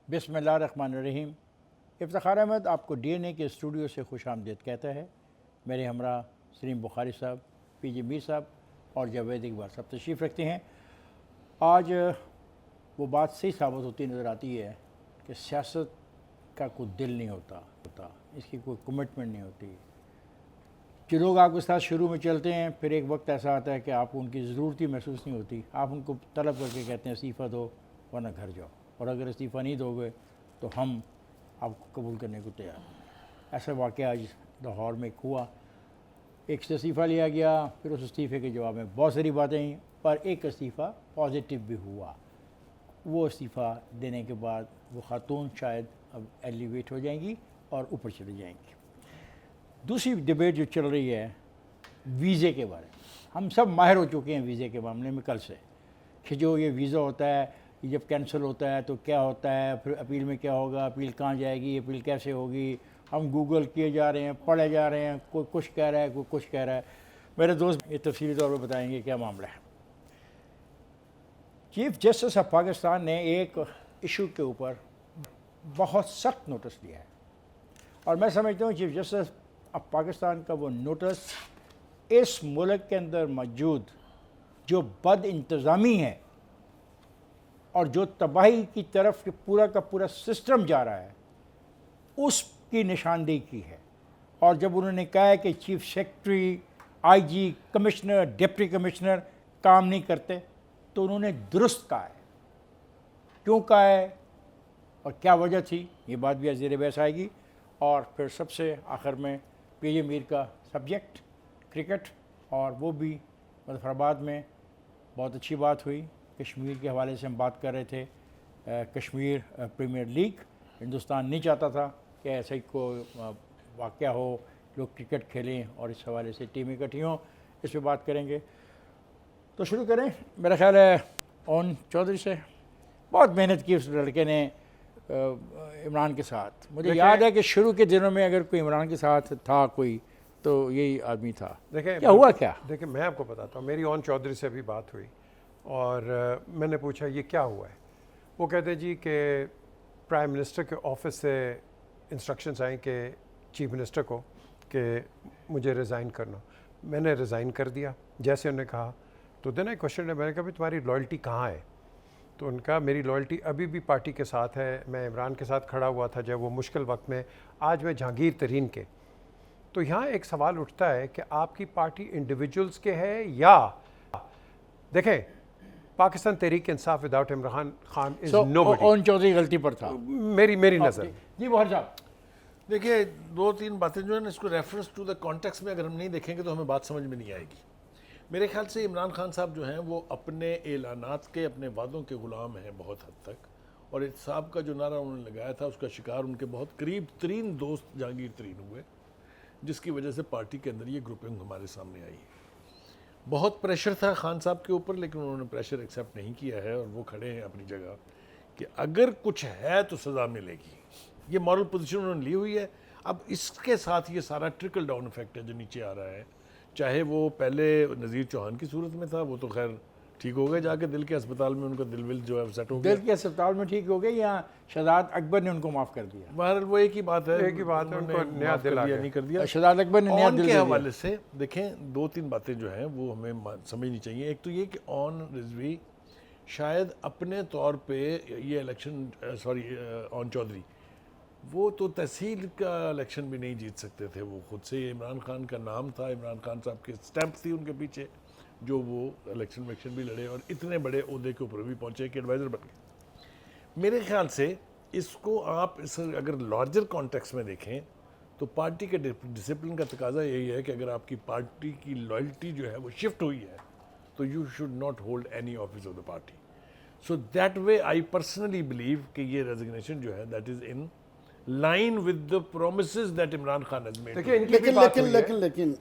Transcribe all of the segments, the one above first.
बिस्मिल्लाहिर्रहमानिर्रहीम। इफ्तिखार अहमद आपको डीएनए के स्टूडियो से खुश आमदीद कहता है। मेरे हमरा सलीम बुखारी साहब, पीजी मीर साहब और जावेद इकबाल साहब तशरीफ़ रखते हैं। आज वो बात सही साबित होती नज़र आती है कि सियासत का कोई दिल नहीं होता, इसकी कोई कमिटमेंट नहीं होती। जो लोग आपके साथ शुरू में चलते हैं, फिर एक वक्त ऐसा आता है कि आपको उनकी ज़रूरत ही महसूस नहीं होती। आप उनको तलब करके कहते हैं इस्तीफ़ा दो वरना घर जाओ, और अगर इस्तीफ़ा नहीं दोगे तो हम आपको कबूल करने को तैयार हैं। ऐसा वाक़या आज लाहौर में हुआ। एक से इस्तीफ़ा लिया गया, फिर उस इस्तीफ़े के जवाब में बहुत सारी बातें आई, पर एक इस्तीफ़ा पॉजिटिव भी हुआ। वो इस्तीफ़ा देने के बाद वो ख़ातून शायद अब एलिवेट हो जाएंगी और ऊपर चली जाएंगी। दूसरी डिबेट जो चल रही है वीज़े के बारे में, हम सब माहिर हो चुके हैं वीज़े के मामले में कल से, कि जो ये वीज़ा होता है, ये जब कैंसिल होता है तो क्या होता है, फिर अपील में क्या होगा, अपील कहाँ जाएगी, अपील कैसे होगी। हम गूगल किए जा रहे हैं, पढ़े जा रहे हैं, कोई कुछ कह रहा है, कोई कुछ कह रहा है। मेरे दोस्त ये तफसीली तौर पर बताएंगे क्या मामला है। चीफ जस्टिस ऑफ पाकिस्तान ने एक इशू के ऊपर बहुत सख्त नोटिस दिया है, और मैं समझता हूँ चीफ जस्टिस ऑफ पाकिस्तान का वो नोटिस इस मुल्क के अंदर मौजूद जो बद इंतज़ामी है और जो तबाही की तरफ पूरा का पूरा सिस्टम जा रहा है, उसकी निशानदेही की है। और जब उन्होंने कहा है कि chief secretary, IG, commissioner, deputy commissioner काम नहीं करते, तो उन्होंने दुरुस्त कहा है। क्यों कहा है और क्या वजह थी, ये बात भी ज़ेर बहस आएगी। और फिर सबसे आखिर में पीजे मीर का सब्जेक्ट क्रिकेट, और वो भी मुजफ्फराबाद में बहुत अच्छी बात हुई। कश्मीर के हवाले से हम बात कर रहे थे। कश्मीर प्रीमियर लीग, हिंदुस्तान नहीं चाहता था कि ऐसा ही कोई वाक़या हो, लोग क्रिकेट खेलें और इस हवाले से टीमें इकट्ठी हों। इस पर बात करेंगे, तो शुरू करें। मेरा ख्याल है ओन चौधरी से बहुत मेहनत की उस लड़के ने इमरान के साथ। मुझे याद है कि शुरू के दिनों में अगर कोई इमरान के साथ था कोई, तो यही आदमी था। देखिए क्या हुआ क्या? देखिए, मैं आपको बताता हूँ। मेरी ओन चौधरी से भी बात हुई और मैंने पूछा ये क्या हुआ है। वो कहते जी कि प्राइम मिनिस्टर के ऑफिस से इंस्ट्रक्शंस आए कि चीफ मिनिस्टर को कि मुझे रिज़ाइन करना। मैंने रिज़ाइन कर दिया जैसे उन्होंने कहा। तो देन एक क्वेश्चन है, मैंने कहा भाई तुम्हारी लॉयल्टी कहाँ है। तो उनका मेरी लॉयल्टी अभी भी पार्टी के साथ है। मैं इमरान के साथ खड़ा हुआ था जब वो मुश्किल वक्त में, आज मैं जहांगीर तरीन के। तो यहाँ एक सवाल उठता है कि आपकी पार्टी इंडिविजुअल्स के है या देखें, Pakistan Tehreek Insaf without Imran Khan is nobody. ओन चौधरी गलती पर था मेरी नज़र। जी बहुत साहब। देखिए, दो तीन बातें जो है ना, इसको रेफरेंस टू द कॉन्टेक्स्ट में अगर हम नहीं देखेंगे तो हमें बात समझ में नहीं आएगी। मेरे ख्याल से इमरान खान साहब जो हैं वो अपने ऐलानात के, अपने वादों के ग़ुलाम हैं बहुत हद तक। और एहतसाब का जो नारा उन्होंने लगाया था उसका शिकार उनके बहुत करीब तरीन दोस्त जहांगीर तरीन हुए, जिसकी वजह से पार्टी के अंदर ये ग्रुपिंग हमारे सामने आई है। बहुत प्रेशर था खान साहब के ऊपर, लेकिन उन्होंने प्रेशर एक्सेप्ट नहीं किया है और वो खड़े हैं अपनी जगह कि अगर कुछ है तो सज़ा मिलेगी। ये मॉरल पोजीशन उन्होंने ली हुई है। अब इसके साथ ये सारा ट्रिकल डाउन इफेक्ट है जो नीचे आ रहा है। चाहे वो पहले नज़ीर चौहान की सूरत में था, वो तो खैर ठीक हो गए जाके दिल के अस्पताल में, उनका दिल जो है सेट हो गया, दिल के अस्पताल में ठीक हो गए, या शहजाद अकबर ने उनको माफ़ कर दिया। बहरहाल वो एक ही बात है, उनको नया दिल आ गया, नहीं कर दिया। शहजाद अकबर ने नया दिल के दे दिया। हवाले से देखें, दो तीन बातें जो हैं वो हमें समझनी चाहिए। एक तो ये कि ऑन रिजवी शायद अपने तौर पे ये इलेक्शन, ऑन चौधरी वो तो तहसील का इलेक्शन भी नहीं जीत सकते थे। वो खुद से इमरान खान का नाम था, इमरान खान साहब के स्टैंप थी उनके पीछे, जो वो इलेक्शन भी लड़े और इतने बड़े ओहदे के ऊपर भी पहुँचे कि एडवाइज़र बन गए। मेरे ख्याल से इसको आप इस अगर लार्जर कॉन्टेक्स्ट में देखें तो पार्टी के डिसिप्लिन का तकाजा यही है कि अगर आपकी पार्टी की लॉयल्टी जो है वो शिफ्ट हुई है तो you should not hold any office of the party. So that way I personally believe कि ये रेजिग्नेशन जो है that is in line with the promises that Imran Khan has made. लेकिन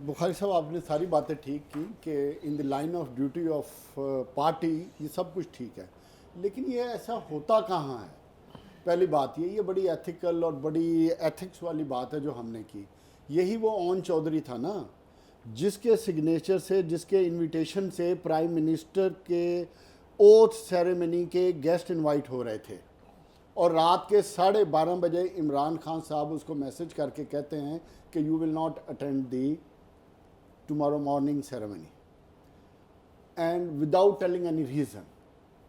बुखारी साहब, आपने सारी बातें ठीक की कि in the line of duty of party ये सब कुछ ठीक है, लेकिन ये ऐसा होता कहाँ है। पहली बात ये बड़ी एथिकल और बड़ी एथिक्स वाली बात है जो हमने की। यही वो ओन चौधरी था ना, जिसके सिग्नेचर से, जिसके इनविटेशन से प्राइम मिनिस्टर के ओथ सेरेमनी के गेस्ट इनवाइट हो रहे थे, और रात के 12:30 बजे इमरान खान साहब उसको मैसेज करके कहते हैं कि you will not attend the tomorrow morning ceremony and without telling any reason.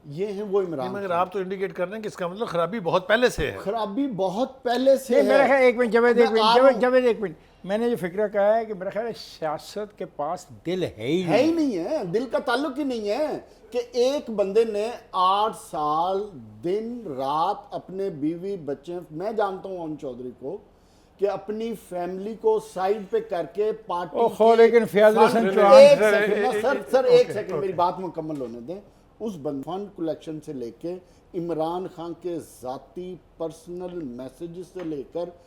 ये हैं वो इमरान मगर खान। आप तो इंडिकेट कर रहे हैं कि इसका मतलब खराबी बहुत पहले से है। खराबी बहुत पहले से नहीं, मेरा है। ख्याल, एक मिनट जावेद, एक मैं आ रहा मिनट हूं। जावेद, एक मिनट, मैंने जो फिक्र कहा है कि मेरा ख्याल है सियासत के पास दिल है ही है ही नहीं। नहीं है, दिल का ताल्लुक ही नहीं है कि एक बंदे ने 8 साल दिन रात अपने बीवी बच्चे, मैं जानता हूं ओन चौधरी को कि अपनी फैमिली को साइड पे करके पार्टी ओहो, लेकिन फयाज हसन चौहान एक सर, सेकंड ना, ए- सर ए- एक ओके, सेकंड ओके। मेरी बात मुकम्मल होने दें। उस फंड कलेक्शन से लेके इमरान खान के ज़ाती पर्सनल मैसेजेस से लेकर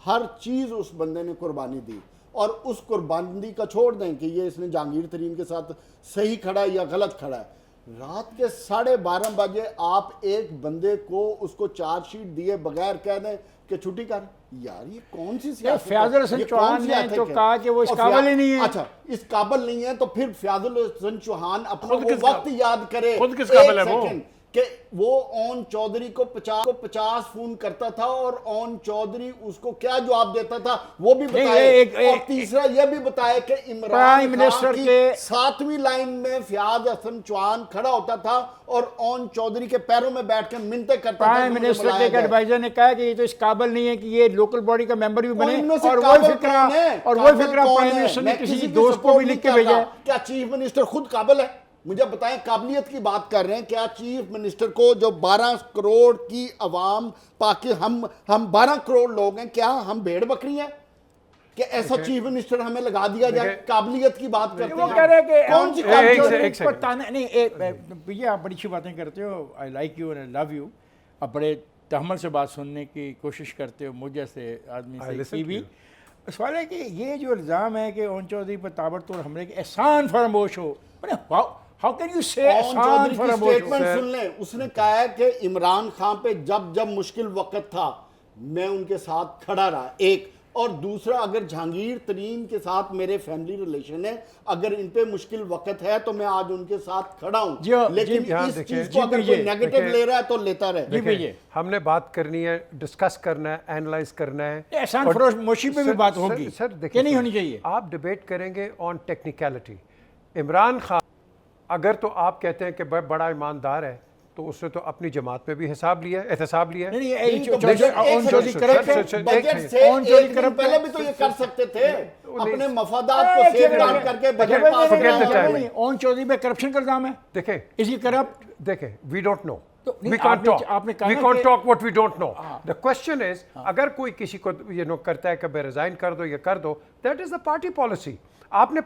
हर चीज़ उस बंदे ने कुर्बानी दी, और उस कुर्बानी का छोड़ दें कि ये इसने जहांगीर तरीन के साथ सही खड़ा है या गलत खड़ा है। रात के 12:30 बजे आप एक बंदे को उसको चार्जशीट दिए बगैर कह दें कि छुट्टी कर, यार ये कौन सी सियासत है? फयाजुल हसन ये चौहान कौन सी ने एथिक तो है? कहा कि वो इस और काबिल ही नहीं है। अच्छा, इस काबिल नहीं है तो फिर फयाजुल हसन चौहान अपना खुद वो किस वक्त याद करे। खुद किस एक काबिल है वो? सेकंड, कि वो ओन चौधरी को 50 फोन करता था और ओन चौधरी उसको क्या जवाब देता था वो भी बताए। और तीसरा ये भी बताया कि इमरान प्राइम खान मिनिस्टर की के 7वीं लाइन में फयाज हसन चौहान खड़ा होता था और ओन चौधरी के पैरों में बैठ कर मिन्नतें करता था प्राइम कि मुझे मिनिस्टर बुलाया के एक जाए। एडवाइजर ने कहा कि ये तो इस काबिल नहीं है कि ये लोकल बॉडी का मेंबर भी बने, इनमें से और वो काबिल फिक्रा कौन है? और वो काबिल फिक्रा कौन प्राइम है? मिनिस्टर ने मैं किसी की दोस्त को support भी लिख के नहीं कर भेजा रहा। है। क्या चीफ मिनिस्टर खुद काबिल है? मुझे बताएं, काबिलियत की बात कर रहे हैं, क्या चीफ मिनिस्टर को जो 12 करोड़ की आवाम पाकि हम 12 करोड़ लोग हैं, क्या हम भेड़ बकरी हैं कि ऐसा चीफ मिनिस्टर हमें लगा दिया जाए? देखिए, काबिलियत की बात करते वो हैं। कह रहे हैं कि कौन सी एक काबिलियत? से- एक सेकंड। ताने नहीं, भैया आप बड़ी अच्छी बातें करते हो, I like you and I love you, आप बड़े तहम्मुल से बात सुनने की कोशिश करते हो, मुझे जैसे आदमी I से listen की to भी। you. सवाल है कि ये जो इल्ज़ाम है कि ओन चौधरी पर ताबड़तोड़ हमले के एहसान फरामोश हो, हाउ कैन यू से ओन एहसान चौधरी की फरामोश हो? स्टेटमेंट सुन लें, उसने कहा है कि इमरान खान पे जब जब मुश्किल वक्त था मैं उनके साथ खड़ा रहा, एक। और दूसरा, अगर जहांगीर तरीन के साथ मेरे फैमिली रिलेशन है, अगर इन पे मुश्किल वक्त है तो मैं आज उनके साथ खड़ा जी, हूं, लेकिन जी, यहाँ इस देखिए, चीज को अगर जी, कोई नेगेटिव देखिए, ले रहा है तो लेता रहे। जी, देखिए, भैया। हमने बात करनी है, डिस्कस करना है, एनालाइज करना है। एहसान और- फरामोशी पे भी सर- बात सर- होगी सर कि देखिए, नहीं सर, होनी चाहिए। आप डिबेट करेंगे ऑन टेक्निकलिटी। इमरान खान अगर तो आप कहते हैं कि बड़ा ईमानदार है, तो उसने तो अपनी जमात में भी हिसाब लिया है, एहतसाब लिया है। नहीं, नहीं, नहीं, तो ओन बजट चौधरी एक करप्ट है। सर, बजट एक से ओन चौधरी एक दिन करप्ट है। पहले भी तो ये कर सकते थे, अपने मफादात एक को सेकंड, सेफगार्ड एक करके सेकंड, बजट देखिए, पास forget the कराया। time. ओन चौधरी पे करप्शन का इल्जाम है, देखें, इज ही करप्ट? देखें, वी डोंट नो, तो नहीं, वी कांट आपने- टॉक, आपने कहा वी ना कांट कि- talk what we don't know. The question is, अगर कोई किसी को करता है कि मैं रिजाइन कर दो, ये कर दो, that is the party policy. आपने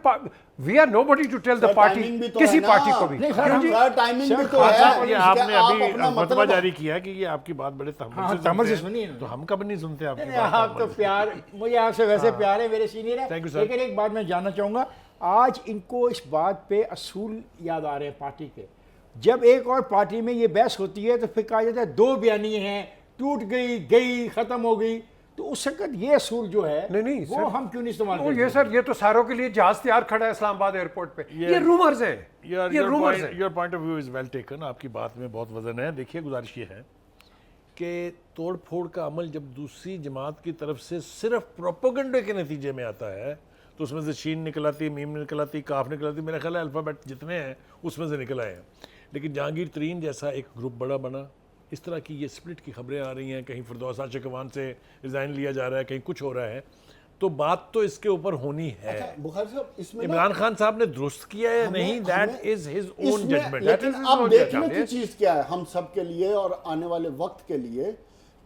we are nobody to tell the sir, party, timing भी तो किसी है ना। पार्टी को भी। नहीं, सर, जी। सर, टाइमिंग भी सर, तो खान है। साहब, ये क्या आपने आप अभी अपना फतवा मतलब जारी किया है कि ये आपकी बात बड़े तहम्मुल हाँ, से तहम्मुल सुनते से हैं। सुनिए ना। तो हम कब नहीं सुनते आपकी नहीं, बात आप तो तहम्मुल से? प्यार, मुझे आपसे वैसे प्यार है, मेरे सीनियर Thank है, you, sir. लेकिन एक बात मैं जानना चाहूँगा, आज इनको इस बात पे असूल याद आ रहे हैं पार्टी के। जब एक और पार्टी में ये बहस होती है तो फिर कहा जाता है 2 बयानी हैं, टूट गई, गई, ख़त्म हो गई, तो उस वक्त ये असूल जो है नहीं, वो सर, हम क्यों नहीं इस्तेमाल वो करते? ये सर, ये तो सारों के लिए जहाज तैयार खड़ा है इस्लामाबाद एयरपोर्ट पे। ये रूमर्स हैं, ये रूमर्स हैं। Your point of view is well taken. आपकी बात में बहुत वजन है। देखिए, गुजारिश ये है कि तोड़ फोड़ का अमल जब दूसरी जमात की तरफ से सिर्फ प्रोपोगंडे के नतीजे में आता है, तो उसमें से शीन निकल आती, मीम निकल आती, काफ निकल आती, मेरा ख्याल है अल्फ़ाबेट जितने हैं उसमें से निकल आए हैं। लेकिन जहांगीर तरीन जैसा एक ग्रुप बड़ा बना, इस तरह की ये स्प्लिट की खबरें आ रही हैं, कहीं फिरदौस आशिकवान से रिज़ाइन लिया जा रहा है, कहीं कुछ हो रहा है, तो बात तो इसके ऊपर होनी है। अच्छा, बुखारी साहब, इसमें ना इमरान खान साहब ने दुरुस्त किया है हमें- नहीं, दैट हमें इज हिज ओन इसमें- जजमेंट। लेकिन अब देखने की चीज क्या है हम सब के लिए और आने वाले वक्त के लिए,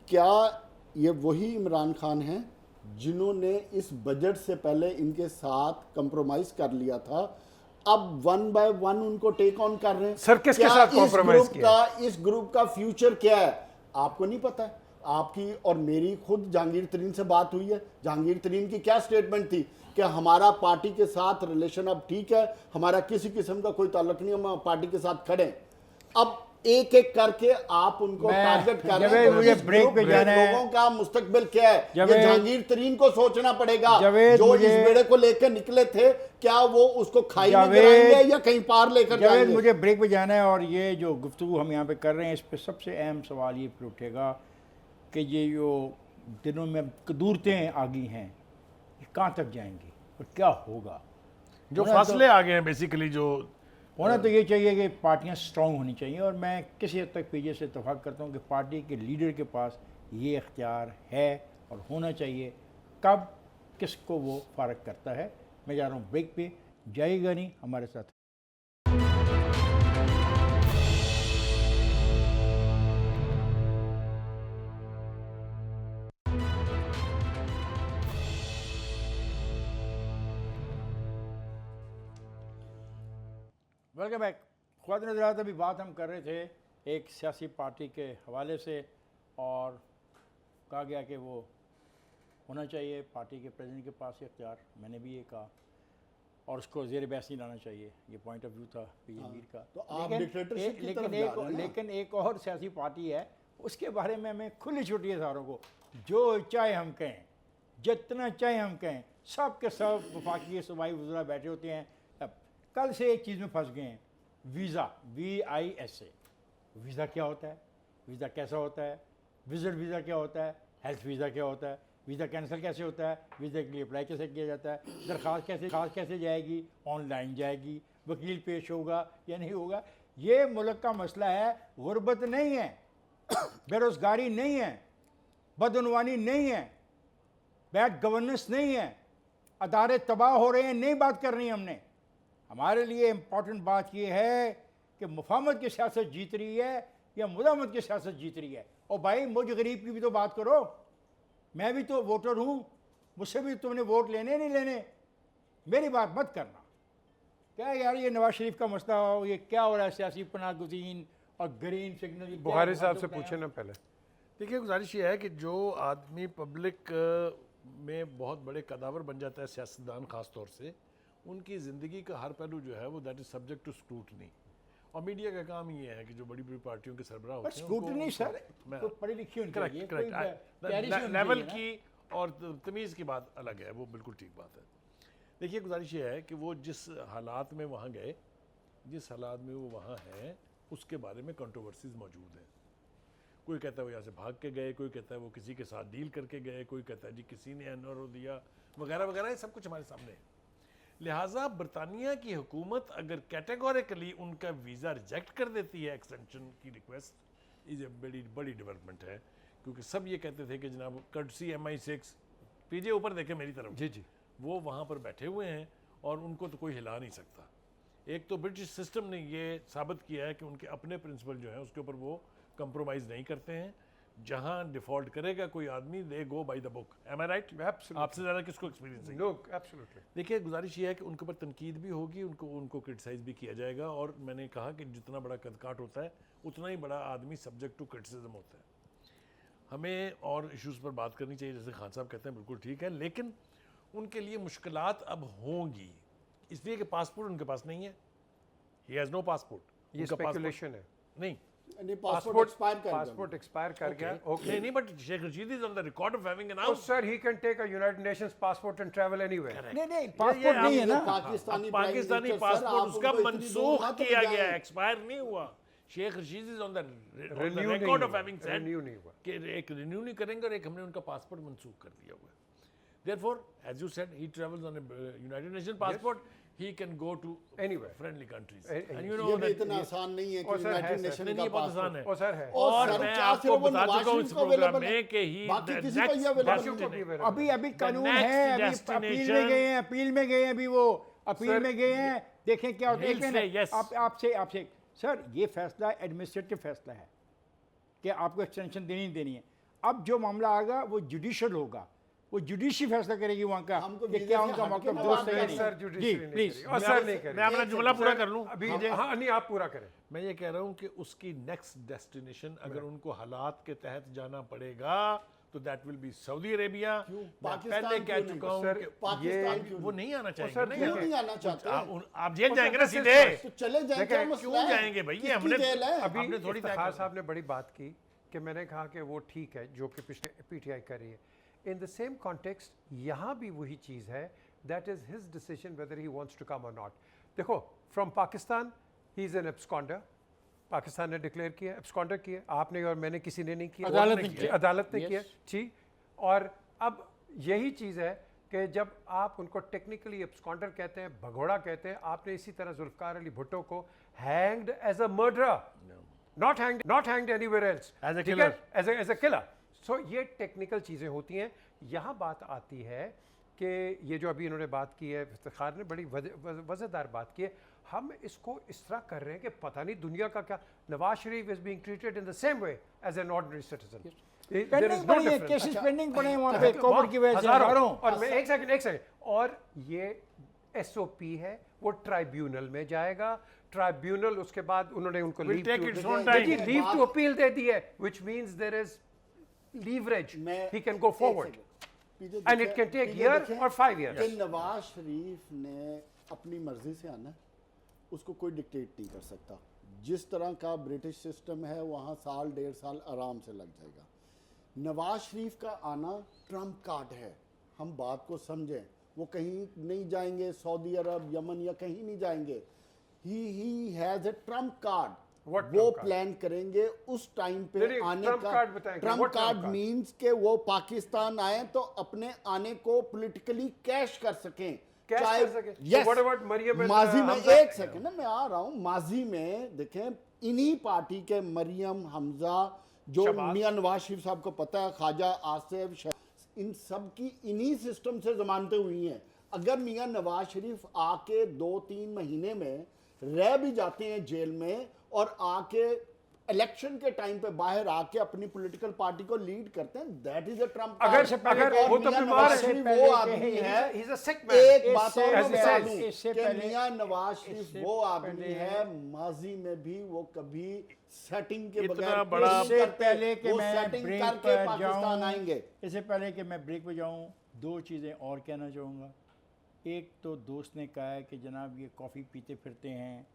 क्या ये वही इमरान खान हैं जिन्होंने इस बजट से पहले इनके साथ कंप्रोमाइज कर लिया था, अब 1 बाय 1 उनको टेक ऑन कर रहे हैं? सर, किसके क्या साथ इस compromise ग्रुप किया? इस ग्रुप का फ्यूचर क्या है आपको नहीं पता है? आपकी और मेरी खुद जहांगीर तरीन से बात हुई है। जहांगीर तरीन की क्या स्टेटमेंट थी कि हमारा पार्टी के साथ रिलेशन अब ठीक है, हमारा किसी किस्म का कोई ताल्लुक नहीं, हम पार्टी के साथ खड़े हैं। अब एक एक करके आप उनको मैं- टारगेट कर रहे जावेद, हैं, तो मुझे इस ब्रेक ग्रुप पे के जाना है। लोगों का मुस्तकबिल क्या है, ये जावेद, जहांगीर तरीन को सोचना पड़ेगा। जावेद, जो इस मुझे- बेड़े को लेकर निकले थे, क्या वो उसको खाई में जावेद, गिराएंगे या कहीं पार लेकर जावेद, जाएंगे? मुझे ब्रेक पे जाना है, और ये जो गुफ्तगू हम यहाँ पे कर रहे हैं इस पे सबसे अहम सवाल ये फिर उठेगा कि ये जो दिनों में कदूरतें आ गई हैं ये कहाँ तक जाएंगी और क्या होगा। जो होना फासले आ गए हैं बेसिकली, जो होना तो ये चाहिए कि पार्टियां स्ट्रांग होनी चाहिए, और मैं किसी हद तक पीजे से इत्तेफाक करता हूँ कि पार्टी के लीडर के पास ये इख्तियार है और होना चाहिए कब किसको वो फारग करता है। मैं जा रहा हूँ ब्रेक पे, जाइएगा नहीं, हमारे साथ। Welcome back. ख्वातीन हज़रात, अभी बात हम कर रहे थे एक सियासी पार्टी के हवाले से, और कहा गया कि वो होना चाहिए पार्टी के प्रेसिडेंट के पास ये इख्तियार, मैंने भी ये कहा, और उसको ज़ेर बहस नहीं लाना चाहिए, ये पॉइंट ऑफ व्यू था पीजे मीर का। तो आप डिक्टेटरशिप की तरफ जा रहे हैं ना? लेकिन एक और सियासी पार्टी है, उसके बारे में हमें खुली छुट्टी है सारों को, जो चाहे हम कहें, जितना चाहे हम कहें, सब के सब वफाकी सूबाई वज़रा बैठे होते हैं। अब कल से एक चीज़ में फंस गए हैं, वीज़ा, VISA। वीज़ा क्या होता है, वीज़ा कैसा होता है, विजिट वीज़ा क्या होता है, हेल्थ वीज़ा क्या होता है, वीज़ा कैंसिल कैसे होता है, वीज़ा के लिए अप्लाई कैसे किया जाता है, दरख्वास्त कैसे जाएगी, ऑनलाइन जाएगी, वकील पेश होगा या नहीं होगा। ये मुल्क का मसला है, गुर्बत नहीं है, बेरोज़गारी नहीं है, बदउनवानी नहीं है, बैड गवर्नेंस नहीं है, अदारे तबाह हो रहे हैं, नहीं बात करनी हमने। हमारे लिए इम्पॉर्टेंट बात यह है कि मुफाहमत की सियासत जीत रही है या मुदामत की सियासत जीत रही है। और भाई, मुझ गरीब की भी तो बात करो, मैं भी तो वोटर हूँ, मुझसे भी तुमने वोट लेने नहीं लेने, मेरी बात मत करना। क्या यार ये नवाज शरीफ का मसला हो, ये क्या हो रहा है, सियासी पनाह गुज़ीन और ग्रीन सिग्नल। बुखारी साहब से पूछे ना पहले। देखिए, गुजारिश ये है कि जो आदमी पब्लिक में बहुत बड़े कदावर बन जाता है, सियासतदान ख़ास तौर से, उनकी ज़िंदगी का हर पहलू जो है वो that is subject to scrutiny. और मीडिया का काम ये है कि जो बड़ी बड़ी पार्टियों के सरबराह होते हैं, स्क्रूटनी सर, तो पढ़ी लिखी होनी चाहिए, करेक्ट लेवल की और तमीज़ की बात अलग है, वो बिल्कुल ठीक बात है। देखिए, गुजारिश ये है कि वो जिस हालात में वहाँ गए, जिस हालात में वो वहाँ हैं, उसके बारे में कंट्रोवर्सीज मौजूद हैं। कोई कहता है वो यहाँ से भाग के गए, कोई कहता है वो किसी के साथ डील करके गए, कोई कहता है जी किसी ने एनओ दिया, वगैरह वगैरह, ये सब कुछ हमारे सामने है। लिहाजा बरतानिया की हुकूमत अगर कैटेगोरिकली उनका वीज़ा रिजेक्ट कर देती है, एक्सटेंशन की रिक्वेस्ट, इज़ ए बड़ी डेवलपमेंट है। क्योंकि सब ये कहते थे कि जनाब कर्टसी MI6 पीजे ऊपर देखे मेरी तरफ, जी जी, वो वहाँ पर बैठे हुए हैं और उनको तो कोई हिला नहीं सकता। एक तो ब्रिटिश सिस्टम ने ये साबित किया है कि उनके अपने प्रिंसिपल जो हैं उसके ऊपर वो कंप्रोमाइज़ नहीं करते हैं। जहां डिफॉल्ट करेगा कोई आदमी, they go by the book. Am I right? आपसे ज़्यादा किसको एक्सपीरियंस है? लोग एब्सोल्युटली। देखिए, गुजारिश ये है कि उनके ऊपर तनकीद भी होगी, उनको क्रिटिसाइज़ भी किया जाएगा। और मैंने कहा कि जितना बड़ा कदकाट होता है उतना ही बड़ा आदमी सब्जेक्ट टू क्रिटिसिज्म होता है। हमें और इश्यूज़ पर बात करनी चाहिए, जैसे खान साहब कहते हैं, बिल्कुल ठीक है, लेकिन उनके लिए मुश्किलात अब होंगी, इसलिए कि पासपोर्ट उनके पास नहीं है। He has no passport. ये स्पेकुलेशन है। नहीं, पासपोर्ट एक्सपायर कर गया। ओके, नहीं, but Sheikh Rashid is on the record of having Oh, sir, he can take a United Nations passport and travel anywhere. नहीं, पासपोर्ट नहीं है ना, पाकिस्तानी पासपोर्ट उसका मनसूख किया गया, एक्सपायर नहीं हुआ। Sheikh Rashid is on the record of having said कि एक रिन्यू नहीं करेंगे और एक हमने उनका पासपोर्ट मनसूख कर दिया हुआ है। Therefore, as you said, he travels on a United Nations passport. He can go to anywhere, friendly countries. And you know ये that इतना आसान नहीं है कि यूनाइटेड नेशन का नहीं, बहुत आसान है। और सर है, और मैं आपको बता चुका हूँ इस प्रोग्राम में कि ही बाकी किसी को ये अवेलेबल अभी कानून है, अभी अपील में गए हैं, अभी वो अपील में गए हैं, देखें क्या होता है। आपसे सर, ये फैसला एडमिनिस्ट्रेटिव फैसला है कि आपको एक्सटेंशन देनी नहीं देनी है। अब जो मामला आएगा वो जुडिशियल होगा, वो जुडिशरी फैसला करेगी वहाँ का कि क्या उनका मौक़िफ़ दुरुस्त है नहीं। सर, जी प्लीज, और सर नहीं करें। मैं अपना जुमला पूरा कर लूँ अभी। हाँ, नहीं, आप पूरा करें। मैं ये कह रहा हूँ कि उसकी नेक्स्ट डेस्टिनेशन अगर उनको हालात के तहत जाना पड़ेगा तो that will be Saudi Arabia. पहले कह चुका हूँ कि ये वो नहीं आना चाहिए। नहीं आना चाहते, आप जेल जाएंगे ना सीधे, तो चले जाएंगे। क्यों जाएंगे भाई? ये हमने अभी थोड़ी इफ्तिखार साहब ने बड़ी बात की कि मैंने कहा कि वो ठीक है जो कि पिछले PTI कर रही है। इन द सेम कॉन्टेक्स्ट यहाँ भी वही चीज़ है, that is his decision whether he wants to come और नॉट। देखो, from Pakistan he is an absconder, Pakistan ने डिक्लेयर किया, एब्सकॉन्डर किया, आपने और मैंने, किसी ने नहीं किया, अदालत ने किया। अदालत ने Yes. किया, ठीक। और अब यही चीज़ है कि जब आप उनको टेक्निकली एब्सकॉन्डर कहते हैं, भगोड़ा कहते हैं, आपने इसी तरह जुल्फ़िकार अली भुट्टो को hanged as a murderer, not hanged anywhere else, As a ठीक killer. है, एज अ किलर। सो ये टेक्निकल चीज़ें होती हैं। यहाँ बात आती है कि ये जो अभी इन्होंने बात की है, इफ्तिखार ने बड़ी वज़ेदार बात की है, हम इसको इस तरह कर रहे हैं कि पता नहीं दुनिया का क्या। Nawaz Sharif is being treated in the same way as an ordinary citizen. Pending पड़ी है, केसेस पेंडिंग पड़े हैं वहाँ पे कोविड की वजह से हजारों। और मैं एक सेकंड, और ये एसओपी है, वो ट्राइब्यूनल में जाएगा, ट्राइब्यूनल उसके बाद उन्होंने उनको Will leave take its own time. Leave to appeal दे दी है, which means there is leverage, he can go forward and it can take year और 5 कि इयर्स। नवाज शरीफ ने अपनी मर्जी से आना, उसको कोई डिक्टेट नहीं कर सकता। जिस तरह का ब्रिटिश सिस्टम है वहाँ साल 1.5 साल आराम से लग जाएगा। नवाज शरीफ का आना ट्रम्प कार्ड है, हम बात को समझें। वो कहीं नहीं जाएंगे, सऊदी अरब, यमन या कहीं नहीं जाएंगे। He has a Trump card. What वो Trump card? प्लान करेंगे उस टाइम पे नहीं, आने Trump का। card बताएं, Trump what Trump card card? Means के वो पाकिस्तान आए तो अपने आने को पॉलिटिकली कैश कर सकें। कैश चाहे- कर सकें। So Yes. what about Maryam and, माजी में हमजा? एक सेकंड ना, मैं आ रहा हूं। माजी में देखें, इन्हीं पार्टी के मरियम, हमजा, जो शहबाज। मियां नवाज शरीफ साहब को पता है, ख्वाजा आसिफ, इन सब की इन्हीं सिस्टम से जमानतें हुई हैं। अगर मियां नवाज शरीफ आके 2-3 महीने में रह भी जाते हैं जेल में और आके इलेक्शन के टाइम पे बाहर आके अपनी पॉलिटिकल पार्टी को लीड करते हैं, दैट इज अ ट्रम्प। अगर वो तो बीमार है, वो आदमी है, He's a sick man. एक इससे- बात और as he बता says, दूं इससे कि पहले- मियां नवाज शरीफ इससे वो आदमी पहले- है, माजी में भी वो कभी सेटिंग के इतना बगैर बड़ा- नहीं इससे करते। पहले कि वो मैं सेटिंग ब्रेक करके पर पाकिस्तान जाऊं, आएंगे। इससे पहले कि मैं ब्रेक पे जाऊं, 2 चीज़ें और कहना चाहूँगा। एक तो दोस्त ने कहा है कि जनाब ये कॉफ़ी पीते फिरते हैं,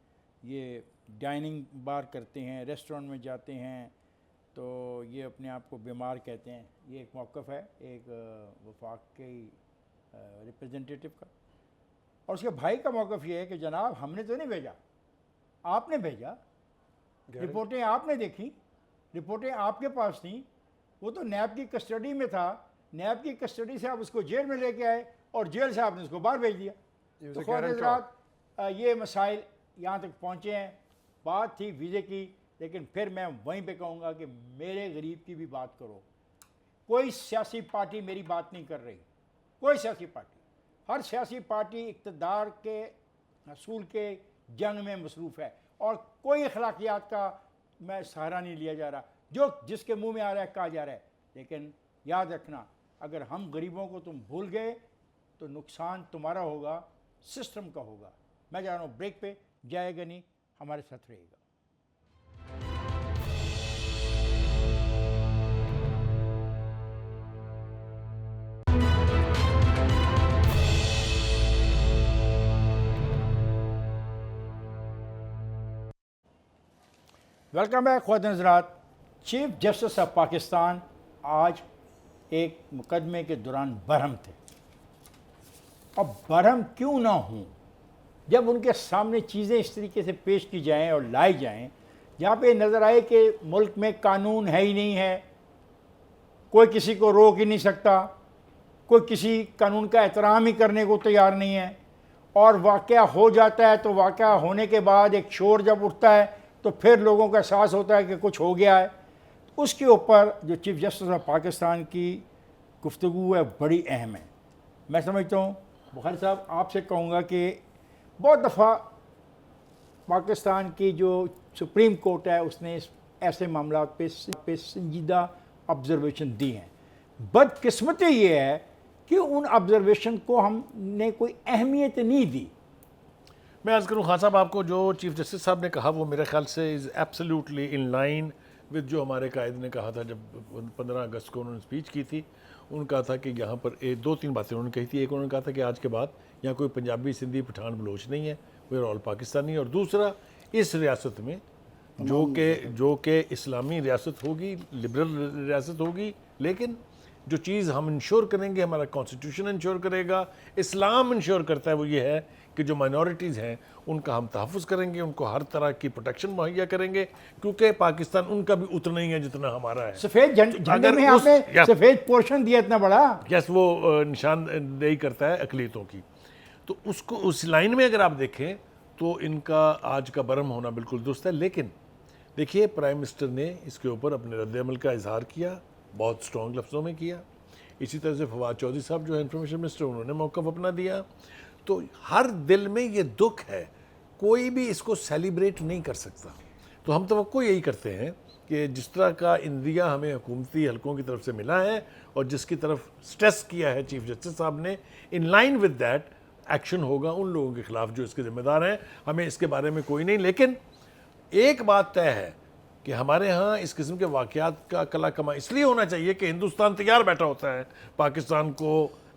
ये डाइनिंग बार करते हैं, रेस्टोरेंट में जाते हैं, तो ये अपने आप को बीमार कहते हैं। ये एक मौक़िफ़ है एक वफाक के रिप्रेजेंटेटिव का। और उसके भाई का मौक़िफ़ ये है कि जनाब हमने तो नहीं भेजा, आपने भेजा, रिपोर्टें आपने देखी, रिपोर्टें आपके पास थी, वो तो नैब की कस्टडी में था, नैब की कस्टडी से आप उसको जेल में लेके आए और जेल से आपने उसको बाहर भेज दिया। He was तो a ख्वाजा guarantor. हज़रात, ये मसाइल यहाँ तक पहुँचे हैं। बात थी वीज़े की, लेकिन फिर मैं वहीं पे कहूँगा कि मेरे गरीब की भी बात करो। कोई सियासी पार्टी मेरी बात नहीं कर रही, कोई सियासी पार्टी। हर सियासी पार्टी इक़्तिदार के असूल के जंग में मसरूफ़ है और कोई अखलाकियात का मैं सहारा नहीं लिया जा रहा। जो जिसके मुंह में आ रहा है कहा जा रहा है। लेकिन याद रखना, अगर हम गरीबों को तुम भूल गए तो नुकसान तुम्हारा होगा, सिस्टम का होगा। मैं जा रहा हूँ ब्रेक पे, जाएगा नहीं, हमारे साथ रहेगा। Welcome back ख्वातीन Hazrat. Chief justice of Pakistan आज एक मुकदमे के दौरान बरहम थे। अब बरहम क्यों ना हों जब उनके सामने चीज़ें इस तरीके से पेश की जाएं और लाई जाएं जहाँ पे नज़र आए कि मुल्क में कानून है ही नहीं है, कोई किसी को रोक ही नहीं सकता, कोई किसी कानून का एहतराम ही करने को तैयार नहीं है, और वाक़या हो जाता है तो वाक़या होने के बाद एक शोर जब उठता है तो फिर लोगों का एहसास होता है कि कुछ हो गया है। उसके ऊपर जो चीफ जस्टिस ऑफ पाकिस्तान की गुफ्तगू है बड़ी अहम है। मैं समझता हूँ बुखारी साहब, आपसे कहूँगा कि बहुत दफ़ा पाकिस्तान की जो सुप्रीम कोर्ट है उसने ऐसे मामला पे संजीदा ऑब्जर्वेशन दी हैं। बदकिस्मती ये है कि उन ऑब्जर्वेशन को हमने कोई अहमियत नहीं दी। मैं अर्ज़ करूँ खान साहब, आपको जो चीफ जस्टिस साहब ने कहा वो मेरे ख्याल से is absolutely in line with जो हमारे कायद ने कहा था जब 15 अगस्त को उन्होंने स्पीच की थी। उन्होंने कहा था कि यहाँ पर 2-3 बातें उन्होंने कही थी। एक, उन्होंने कहा था कि आज के बाद यहाँ कोई पंजाबी, सिंधी, पठान, बलोच नहीं है, वे ऑल पाकिस्तानी। और दूसरा, इस रियासत में जो कि इस्लामी रियासत होगी, लिबरल रियासत होगी, लेकिन जो चीज़ हम इंश्योर करेंगे, हमारा कॉन्स्टिट्यूशन इंश्योर करेगा, इस्लाम इंश्योर करता है, वो ये है कि जो माइनॉरिटीज़ हैं उनका हम तहफ़्फ़ुज़ करेंगे, उनको हर तरह की प्रोटेक्शन मुहैया करेंगे, क्योंकि पाकिस्तान उनका भी उतना ही है जितना हमारा है। सफेद झंडे अगर में उस- आपने या- सफेद पोर्शन दिया इतना बड़ा। यस, वो निशानदेही करता है अकलीतों की। तो उसको उस लाइन में अगर आप देखें तो इनका आज का बरम होना बिल्कुल दुरुस्त है। लेकिन देखिए, प्राइम मिनिस्टर ने इसके ऊपर अपने रद्द-ए-अमल का इजहार किया, बहुत स्ट्रॉन्ग लफ्ज़ों में किया। इसी तरह से फवाद चौधरी साहब जो है इंफॉर्मेशन मिनिस्टर, उन्होंने मौक़िफ़ अपना दिया। तो हर दिल में ये दुख है, कोई भी इसको सेलिब्रेट नहीं कर सकता। तो हम तवक्को यही करते हैं कि जिस तरह का इंदिया हमें हुकूमती हलकों की तरफ से मिला है और जिसकी तरफ स्ट्रेस किया है चीफ जस्टिस साहब ने, in line with that action होगा उन लोगों के खिलाफ जो इसके जिम्मेदार हैं। हमें इसके बारे में कोई नहीं, लेकिन एक बात तय है कि हमारे यहाँ इस किस्म के वाक़यात का कला कमा इसलिए होना चाहिए कि हिंदुस्तान तैयार बैठा होता है पाकिस्तान को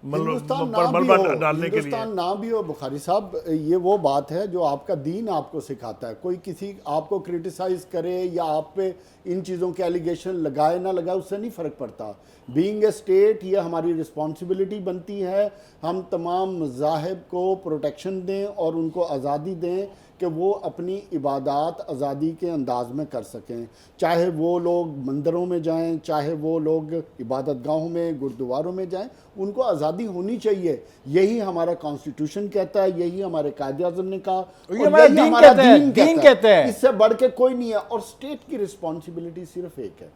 हिंदुस्तान मलबा डालने के लिए। हिंदुस्तान ना भी हो बुखारी साहब, ये वो बात है जो आपका दीन आपको सिखाता है। कोई किसी आपको क्रिटिसाइज करे या आप पे इन चीज़ों के एलिगेशन लगाए ना लगाए, उससे नहीं फ़र्क पड़ता। बीइंग ए स्टेट, ये हमारी रिस्पॉन्सिबिलिटी बनती है, हम तमाम मज़ाहिब को प्रोटेक्शन दें और उनको आज़ादी दें कि वो अपनी इबादत आज़ादी के अंदाज में कर सकें। चाहे वो लोग मंदिरों में जाएं, चाहे वो लोग इबादत गाहों में, गुरुद्वारों में जाएं, उनको आज़ादी होनी चाहिए। यही हमारा कॉन्स्टिट्यूशन कहता है, यही हमारे कायदे-ए-आज़म ने कहा, और ये हमारा यही दीन हमारा कहता है, दीन दीन कहता है। इससे बढ़ के कोई नहीं है। और स्टेट की रिस्पॉन्सिबिलिटी सिर्फ एक है,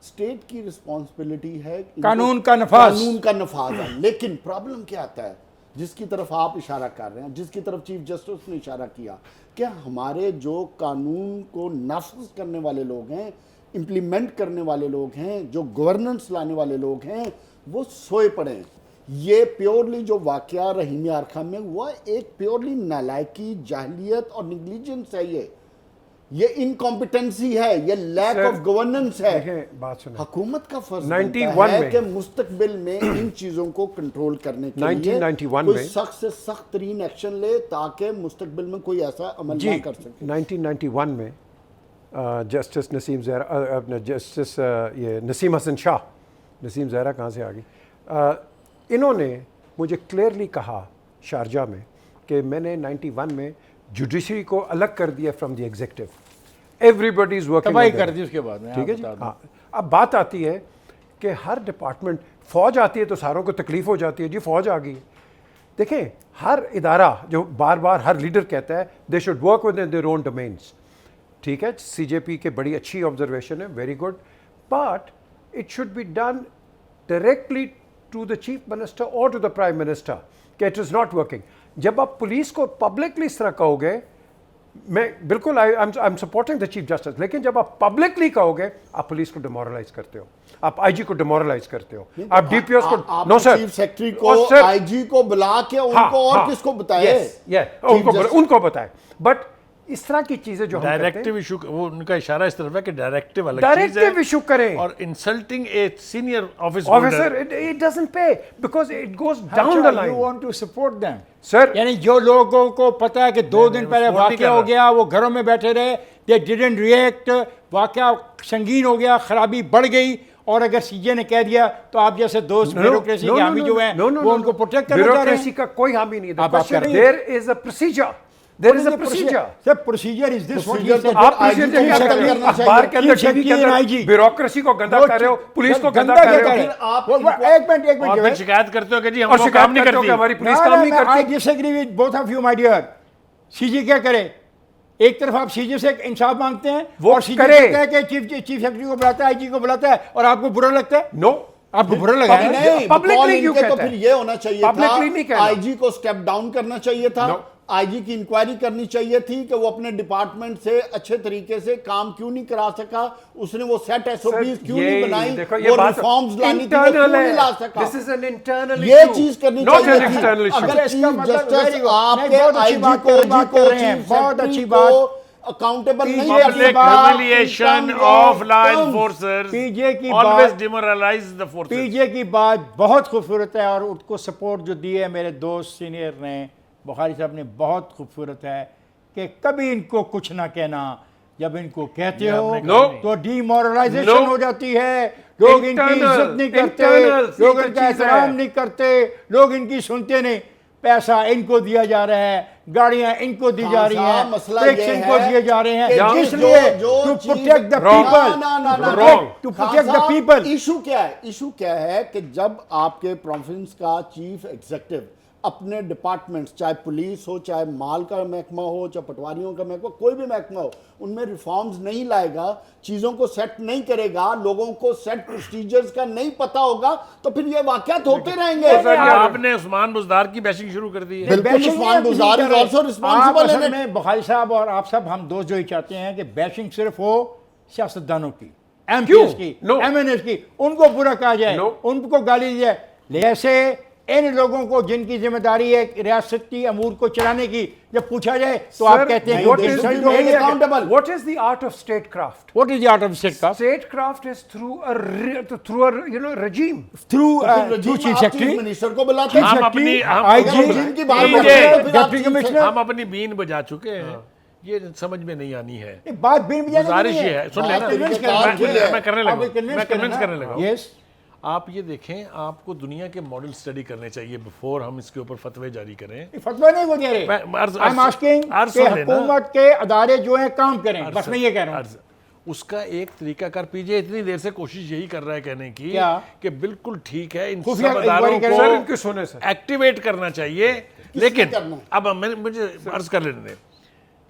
स्टेट की रिस्पॉन्सिबिलिटी है कानून का नफाज। कानून का नफाज है। लेकिन प्रॉब्लम क्या आता है, जिसकी तरफ आप इशारा कर रहे हैं, जिसकी तरफ चीफ जस्टिस ने इशारा किया, क्या हमारे जो कानून को नाफिज करने वाले लोग हैं, इम्प्लीमेंट करने वाले लोग हैं, जो गवर्नेंस लाने वाले लोग हैं, वो सोए पड़े हैं। ये प्योरली जो वाकया रहीम यार खान में हुआ, एक प्योरली नालायकी, जाहलियत और निग्लिजेंस है। ये इनकॉम्पिटेंसी है, ये लैक सर, ऑफ गवर्नेंस है। देखें, बात सुने। हुकूमत का फर्ज 91 बनता है में- कि मुस्तकबिल में इन चीज़ों को कंट्रोल करने के लिए 1991 कोई में- सख्त से सख्त तरीन एक्शन ले, ताकि मुस्तकबिल में कोई ऐसा अमल ना कर सके। 1991 में जस्टिस नसीम ज़हरा, जस्टिस ये नसीम हसन शाह, नसीम ज़हरा कहाँ से आ गई, इन्होंने मुझे क्लियरली कहा शारजा में कि मैंने 91 में जुडिशरी को अलग कर दिया from the executive. Everybody is working, तबाही कर दी उसके बाद में। ठीक है जी। आप बता हाँ, अब बात आती है कि हर डिपार्टमेंट, फौज आती है तो सारों को तकलीफ हो जाती है, जी फौज आ गई। देखें, हर इदारा जो बार बार हर लीडर कहता है they should work within their own domains, ठीक है, सीजेपी के बड़ी अच्छी ऑब्जर्वेशन है, very good, but it should be done directly to the chief minister और टू द प्राइम मिनिस्टर कि इट इज़ नॉट वर्किंग। जब आप पुलिस को पब्लिकली इस तरह कहोगे, मैं बिल्कुल I am supporting the chief justice, लेकिन जब आप पब्लिकली कहोगे, आप पुलिस को डिमोरलाइज करते हो, आप आईजी को डिमोरलाइज करते हो, आप डीपीएस को, नो सर, चीफ सेक्रेटरी को, आईजी को बुला के उनको और किसको बताए, उनको बताए। बट इस तरह की चीजें जो डायरेक्टिव इशू, वो उनका इशारा इस तरफ है कि डायरेक्टिव अलग डायरेक्टिव इशू करें, और insulting a senior officer it doesn't pay because it goes down the you line. Want to support them sir, यानी जो लोगों को पता है कि 2 दिन पहले support नहीं वाकया कर हो रहा। गया, वो घरों में बैठे रहे, दे डिडंट रिएक्ट, वाकया संगीन हो गया, खराबी बढ़ गई, और अगर सीजे ने कह दिया तो आप जैसे दोस्त ब्यूरोक्रेसी के हामी जो हैं वो उनको प्रोटेक्ट करना चाह रहे ब्यूरोक्रेसी हैं। का कोई हामी नहीं आप बात कर रहे हैं। There is a procedure, there is a procedure. Sir procedure is this Procedure तो आप IG प्रोसीजर को क्या कर settle रहे हो? करना चाहिए। अखबार के अंदर, Chief टीवी के Secretary and अंदर IG ब्यूरोक्रेसी को गंदा कर रहे हो, पुलिस को गंदा कर रहे क्या हो, आप एक मिनट और फिर शिकायत करते हो कि जी और हमको शिकायत काम नहीं करते हो कि करती। हमारी पुलिस काम नहीं आई करती। Disagree with both of you my dear. CG क्या करे, एक तरफ आप सीजे से इंसाफ मांगते हैं, वो और सीजे करे। कहता है कि चीफ सेक्रेटरी को बुलाता है, आईजी को बुलाता है, और आपको बुरा लगता है। नो, आपको बुरा लगा है? नहीं, Publicly बकौल क्यों इनके तो कहता है? फिर ये होना चाहिए Publicly नहीं था, कहना। आईजी को स्टेप डाउन करना चाहिए था, No. आईजी की इंक्वायरी करनी चाहिए थी कि वो अपने डिपार्टमेंट से अच्छे तरीके से काम क्यों नहीं करा सका, उसने वो सेट एसओपीज क्यों नहीं बनाई, देखो वो रिफॉर्म्स लानी थी, वो क्यों नहीं ला सका। दिस इज एन इंटरनल ये चीज करनी नॉट चाहिए एन थी। External issue. अगर इसका चीफ मतलब very जस्टिस good। आपके नहीं, बहुत अच्छी आईजी बात को, बात जी कर को, रहे हैं, चीफ बहुत सेक्रेटरी अच्छी को बात। अकाउंटेबल नहीं Public कर सकता। humiliation of law enforcers पीजे की always बात, demoralize the forces. पीजे की बात बहुत खूबसूरत है, और उसको सपोर्ट जो दी है मेरे दोस्त सीनियर ने, बुखारी साहब ने, बहुत खूबसूरत है कि कभी इनको कुछ ना कहना, जब इनको कहते हो No. तो डीमोरलाइजेशन No. हो जाती है, लोग इनकी Internal, इज्जत नहीं करते, internal, लोग ये इनका चीज़ है। एहतराम नहीं करते, लोग इनकी सुनते नहीं। पैसा इनको दिया जा रहा है, गाड़ियां इनको दी जा रही हैं, मसला टैक्स ये इनको है दिए जा रहे कि हैं, इसलिए जो टू चीज- protect the Wrong. People, to protect the people. Issue क्या है कि जब आपके प्रोविंस का चीफ एग्जीक्यूटिव अपने डिपार्टमेंट्स, चाहे पुलिस हो, चाहे माल का महकमा हो, चाहे पटवारियों का महकमा, कोई भी महकमा हो, उनमें रिफॉर्म्स नहीं लाएगा, चीजों को सेट नहीं करेगा, लोगों को सेट प्रोसीजर्स का नहीं पता होगा, तो फिर ये वाकयात होते रहेंगे। आपने उस्मान बुजदार की बैशिंग शुरू कर दी है। बिल्कुल, बैशिंग उस्मान नहीं बुज़दार कर is रहे। also responsible आप असल in it। में बुखारी साहब और आप सब, हम दोस्त जो ही चाहते हैं कि बैशिंग सिर्फ हो सियासतदानों की, एमपीएस की, No. एमएनएस की, उनको बुरा कहा जाए, No. उनको गाली दी जाए। ऐसे इन लोगों को जिनकी जिम्मेदारी है रियासती अमूर को चलाने की, जब पूछा जाए तो आप कहते हैं what they is should be the- made accountable। what is the art of statecraft? What is the art of statecraft? Statecraft is through a regime. Through फिर टू regime चीफ आप चीफ सेक्रेटरी, मिनिस्टर को बुलाते हैं। हम अपनी- हम- IG, regime की बात IG, करते हैं, फिर आप डिप्टी चीफ कमिश्नर। हम अपनी बीन बजा चुके हैं, ये समझ में नहीं आनी है। बात बिन बजाने की गुजारिश नहीं ये है, सुन लेना। convince मैं- करना। मैं करने लगा, आप convince मैं convince करना। करने लगा। Yes. आप ये देखें, आपको दुनिया के मॉडल स्टडी करने चाहिए बिफोर हम इसके ऊपर फतवे जारी करें। फतवा नहीं को दे रहे। अर्ज- आई एम आस्किंग अर्ज कि सुन लेना। हुकूमत के अदारे जो हैं काम करें, बस मैं ये कह रहा हूँ। अर्ज- उसका एक तरीका कर पीजिए। इतनी देर से कोशिश यही कर रहा है कहने की क्या? कि बिल्कुल ठीक है, इन खुफिया सब अदारों इंक्वायरी करें। सर, इनके को सुने सर। एक्टिवेट करना चाहिए। लेकिन करना है? अब मुझे अर्ज कर लेने दें,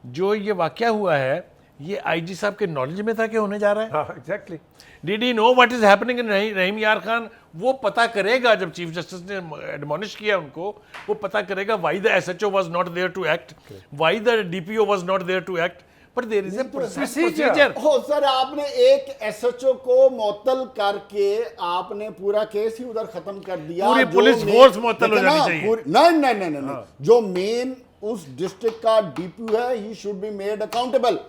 जो ये वाकया हुआ है ये आईजी साहब के नॉलेज में था कि होने जा रहा है। हाँ, exactly. Did he know what is happening in Rahim Yar Khan? वो पता करेगा जब चीफ जस्टिस ने एडमॉनिश किया उनको, वो पता करेगा why the SHO was not there to act, why the DPO was not there to act, but there is a procedure. हो सर, आपने एक एसएचओ को मुअत्तल करके आपने पूरा केस ही उधर खत्म कर दिया। पूरी जो पुलिस main- फोर्स मुअत्तल हो देखिए जानी ना, चाहिए। नहीं, जो मेन उस डिस्ट्रिक्ट का डीपीओ है, he should be made accountable.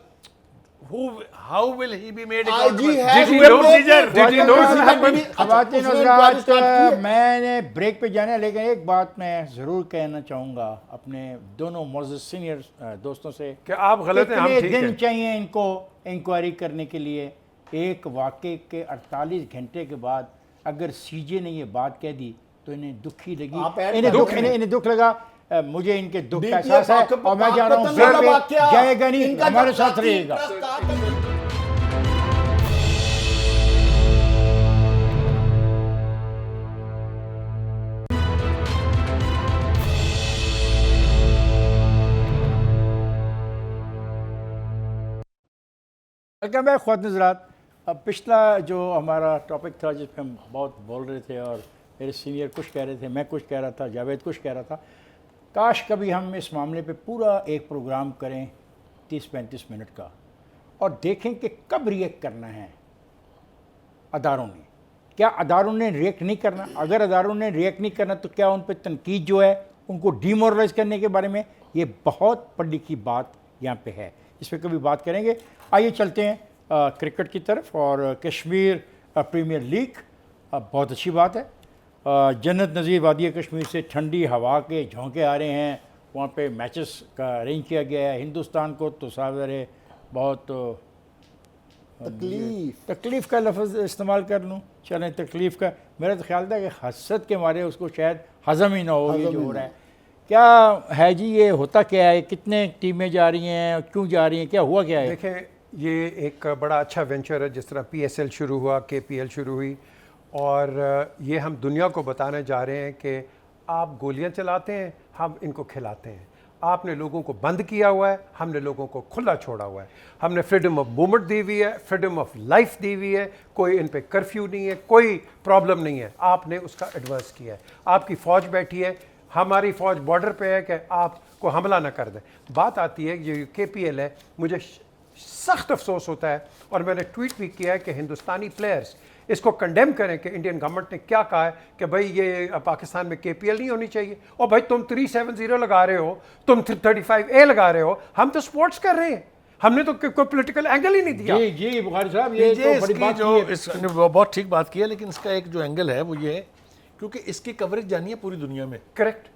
How will he be made IG accountable? has Did he been know made- procedure? Did he know Why- it happened? ख़वातीन उसने हज़रात, inquiry start की है। मैंने ब्रेक पे जाना है, लेकिन एक बात मैं ज़रूर कहना चाहूँगा अपने दोनों मोअज़्ज़ज़ सीनियर दोस्तों से कि आप गलत हैं, हम कितने ठीक दिन हैं। चाहिए इनको इंक्वायरी करने के लिए। एक वाक़े के 48 घंटे के बाद अगर सीजे ने ये बात कह दी तो इन्हें दुख ही लगी, आप ऐड इन्हें कर दुख रहे हैं। इन्हें दुख लगा। मुझे इनके दुख का DPO एहसास है पाक- और मैं जा रहा हूँ पाक फिर वाला पे वाकया, जाएगा नहीं, इनका हमारे जब साथ जाती रहेगा। इंटरेस्ट आता- वेलकम बैक ख्वात नज़रात। अब पिछला जो हमारा टॉपिक था जिस पर हम बहुत बोल रहे थे और मेरे सीनियर कुछ कह रहे थे, मैं कुछ कह रहा था, जावेद कुछ कह रहा था, काश कभी हम इस मामले पे पूरा एक प्रोग्राम करें 30-35 मिनट का और देखें कि कब रिएक्ट करना है अदारों ने। क्या अदारों ने रिएक्ट नहीं करना? अगर अदारों ने रिएक्ट नहीं करना तो क्या उन पर तनकीद जो है उनको डीमोरलाइज करने के बारे में, ये बहुत बड़ी की बात यहाँ पे है, इस पर कभी बात करेंगे। आइए चलते हैं क्रिकेट की तरफ और कश्मीर प्रीमियर लीग बहुत अच्छी बात है। जन्नत नज़ीर वादी कश्मीर से ठंडी हवा के झोंके आ रहे हैं, वहाँ पे मैचेस का अरेंज किया गया है। हिंदुस्तान को तो सावर है बहुत तकलीफ़ का लफ्ज़ इस्तेमाल कर लूँ, चलें तकलीफ़ का, मेरा तो ख्याल था कि हसरत के मारे उसको शायद हज़म ही ना हो ये जो हो रहा है। क्या है जी, ये होता क्या है? कितने टीमें जा रही हैं, क्यों जा रही हैं, क्या हुआ क्या है? देखें, ये एक बड़ा अच्छा वेंचर है। जिस तरह PSL शुरू हुआ, KPL शुरू हुई, और ये हम दुनिया को बताने जा रहे हैं कि आप गोलियां चलाते हैं, हम इनको खिलाते हैं। आपने लोगों को बंद किया हुआ है, हमने लोगों को खुला छोड़ा हुआ है। हमने फ्रीडम ऑफ मूवमेंट दी हुई है, फ्रीडम ऑफ लाइफ दी हुई है, कोई इन पे कर्फ्यू नहीं है, कोई प्रॉब्लम नहीं है। आपने उसका एडवर्स किया है। आपकी फ़ौज बैठी है, हमारी फ़ौज बॉर्डर पे है कि आपको हमला ना कर दे। बात आती है जो KPL है, मुझे सख्त अफसोस होता है और मैंने ट्वीट भी किया है कि हिंदुस्तानी प्लेयर्स इसको कंडेम करें कि इंडियन गवर्नमेंट ने क्या कहा है कि भाई ये पाकिस्तान में KPL नहीं होनी चाहिए। और भाई तुम 370 लगा रहे हो, तुम 35A लगा रहे हो, हम तो स्पोर्ट्स कर रहे हैं, हमने तो कोई पॉलिटिकल एंगल ही नहीं दिया। जी जी बुखारी साहब, ये ये तो बड़ी इसकी बात जो की है। इसने बहुत ठीक बात की है, लेकिन इसका एक जो एंगल है वो ये है क्योंकि इसकी कवरेज जानी है पूरी दुनिया में। करेक्ट।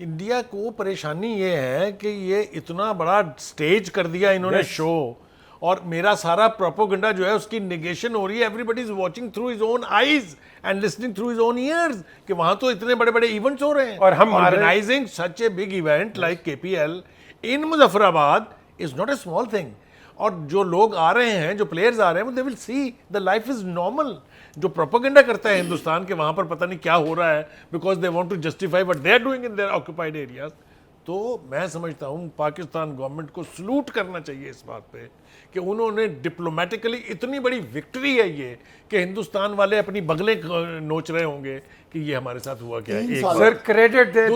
इंडिया को परेशानी ये है कि ये इतना बड़ा स्टेज कर दिया इन्होंने Yes. शो, और मेरा सारा प्रोपोगंडा जो है उसकी निगेशन हो रही है, everybody is watching through his own eyes and listening through his own years कि वहां तो इतने बड़े बड़े इवेंट्स हो रहे हैं, और हम organizing such a big event like KPL in Muzaffarabad is not a small thing. और जो लोग आ रहे हैं, जो प्लेयर्स आ रहे हैं, they will see the life is normal. जो प्रोपोगंडा करता है हिंदुस्तान के वहां पर पता नहीं क्या हो रहा है because they want to justify what they are doing in their occupied areas. तो मैं समझता हूं पाकिस्तान गवर्नमेंट को सलूट करना चाहिए इस बात पे कि उन्होंने डिप्लोमेटिकली इतनी बड़ी विक्ट्री है ये कि हिंदुस्तान वाले अपनी बगलें नोच रहे होंगे कि ये हमारे साथ हुआ क्या है। एक बात। सर क्रेडिट दे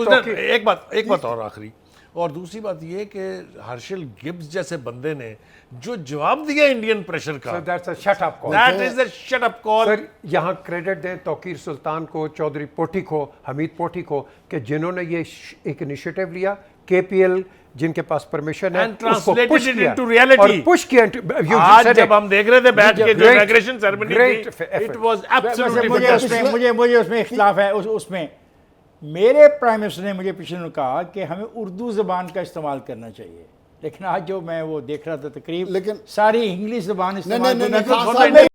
एक बात और आखिरी, और दूसरी बात ये कि हर्षल गिब्स जैसे बंदे ने जो जवाब दिया इंडियन प्रेशर का, that's a shut up call. That is a shut up call. Sir यहाँ क्रेडिट दें तौकीर सुल्तान को, चौधरी पोठी को, हमीद पोठी को कि जिन्होंने ये एक इनिशिएटिव लिया, केपीएल जिनके पास परमिशन है, And translated it into reality. और पुश किया। आज जब हम देख रहे थे बैठ के जो इनॉग्रेशन सेरेमनी great थी, effort. it was absolutely मुझे fantastic. मुझे उसमें इख्तिलाफ है। उसमें मेरे प्राइम मिनिस्टर ने मुझे पिछले दिनों कहा कि हमें उर्दू ज़बान का इस्तेमाल करना चाहिए, लेकिन आज जो मैं वो देख रहा था तकरीब, लेकिन- सारी इंग्लिश ज़बान इस्तेमाल नहीं, करना- खान तो साहब, मेरी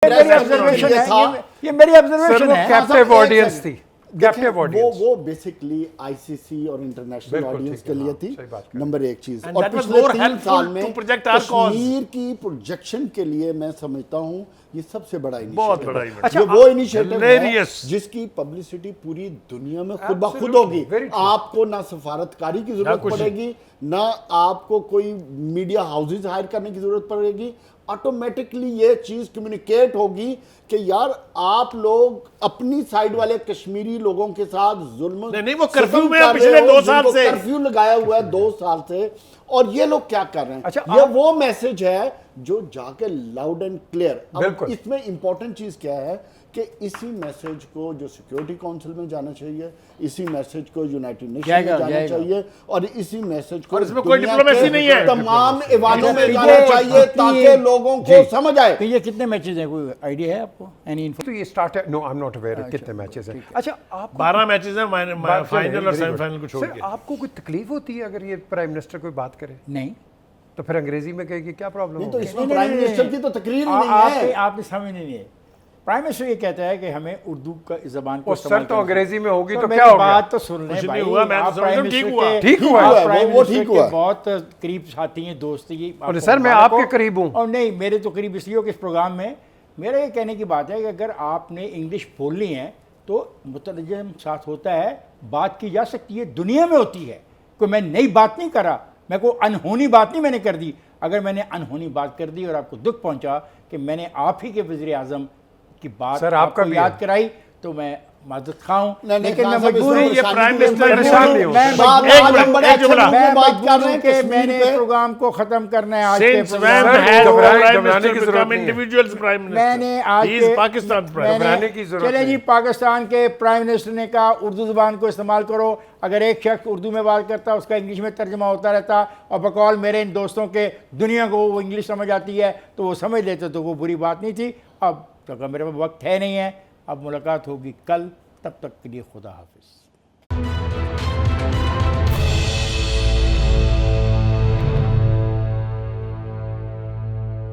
मेरी ऑब्जर्वेशन ये था- है, ये मेरी सर ऑब्जर्वेशन वो है। कैप्टिव ऑडियंस थी, देखिए, कैप्टिव ऑडियंस। वो बेसिकली आईसीसी और इंटरनेशनल बिल्कुल ऑडियंस ठीक के है, लिए हाँ, थी, सही बात कर रहे हैं। नंबर एक चीज। And और that was पिछले more 3 helpful साल to में project our cause. कश्मीर की प्रोजेक्शन के लिए मैं समझता हूँ ये सबसे बड़ा बहुत इनिशिएटिव बड़ा है। event। अच्छा, ये वो इनिशिएटिव है hilarious। जिसकी पब्लिसिटी पूरी दुनिया में खुद ब खुद Absolutely, होगी। very true। आपको ना सफारतकारी की जरूरत कुछ नहीं। पड़ेगी, ना आपको कोई मीडिया हाउसेज हायर करने की जरूरत पड़ेगी। ऑटोमेटिकली ये चीज कम्युनिकेट होगी कि यार आप लोग अपनी साइड वाले कश्मीरी लोगों के साथ जुल्म नहीं, वो कर्फ्यू सितम में कर पिछले रहे हो, 2 साल जिनको से। कर्फ्यू लगाया हुआ है 2 साल से, और ये लोग क्या कर रहे हैं। अच्छा, ये आप- वो मैसेज है जो जाके लाउड एंड क्लियर। अब बिल्कुल। इसमें इंपॉर्टेंट चीज क्या है कि इसी मैसेज को जो सिक्योरिटी काउंसिल में जाना चाहिए, इसी मैसेज को यूनाइटेड नेशन में जाएगा, जाना जाएगा। चाहिए, और इसी मैसेज को और इसमें कोई दुनिया डिप्लोमेसी के नहीं है। तमाम ईवानों में अच्छा, जाना ये- चाहिए ताकि लोगों को समझ आए। तो ये कितने मैचेस हैं, कोई आइडिया है आपको? Any info? तो ये स्टार्ट है, no I am not aware कितने मैचेस हैं। अच्छा आप 12 मैचेस हैं फाइनल और Very good. सेमीफाइनल को छोड़ सर के। आपको कोई तकलीफ होती है अगर ये प्राइम मिनिस्टर कोई बात करे नहीं, तो फिर अंग्रेजी में कहेगी क्या प्रॉब्लम नहीं तो होगी? इसमें प्राइम मिनिस्टर की तो तकरीर ही नहीं आपने है। आपने समझ नहीं है। प्राइम मिनिस्टर ये कहता है कि हमें उर्दू का जबान को और सर तो करना अंग्रेजी में होगी चाहिए। तो मेरी क्या हो गया? बात तो सुन कुछ लें नहीं भाई। हुआ, मैं तो आप समझता प्राइम हूँ ठीक मिनिस्टर हुआ। के- ठीक हुआ, आप वो प्राइम ठीक मिनिस्टर के हुआ। बहुत करीब साथी हैं, दोस्त हैं। बोले, सर, मैं आपके करीब हूँ। और नहीं, मेरे तो करीब इसलिए हो कि इस प्रोग्राम में मेरा ये कहने की बात है कि अगर आपने इंग्लिश बोलनी है तो मुतरजम साथ होता है, बात की जा सकती है, दुनिया में होती है। कोई मैं नई बात नहीं करा, मैं कोई अनहोनी बात नहीं मैंने कर दी। अगर मैंने अनहोनी बात कर दी और आपको दुख पहुंचा कि मैंने आप ही के वज़ीर आज़म की बात सर, आपका आपको भी याद है। कराई तो मैं माजरत खाऊं, नहीं, लेकिन मैं खान साहब, मजबूर इसमें हूं। ये प्राइम मिनिस्टर मैं परेशान नहीं हो। मैं बात मजबूर- आज हम बड़े एक अच्छे जुमला। लोगों मैं की बात मजबूर कर रहे हूं हैं कि कश्मीर मैंने पे। प्रोग्राम को खत्म करना है आज के Since when program Sir, has घबराने- Prime घबराने Minister की become जरूरत नहीं है। individual's Prime Minister? मैंने आज He is Pakistan's Prime मैंने- Minister. घबराने की जरूरत चले जी, नहीं। पाकिस्तान के प्राइम मिनिस्टर ने कहा उर्दू ज़बान को इस्तेमाल करो। अगर एक शख्स उर्दू में बात करता उसका इंग्लिश में तर्जमा होता रहता और बकौल मेरे इन दोस्तों के दुनिया को वो इंग्लिश समझ आती है तो वो समझ लेते तो वो बुरी बात नहीं थी। अब तक मेरे पास वक्त है नहीं है, अब मुलाकात होगी कल, तब तक के लिए खुदा हाफिज़।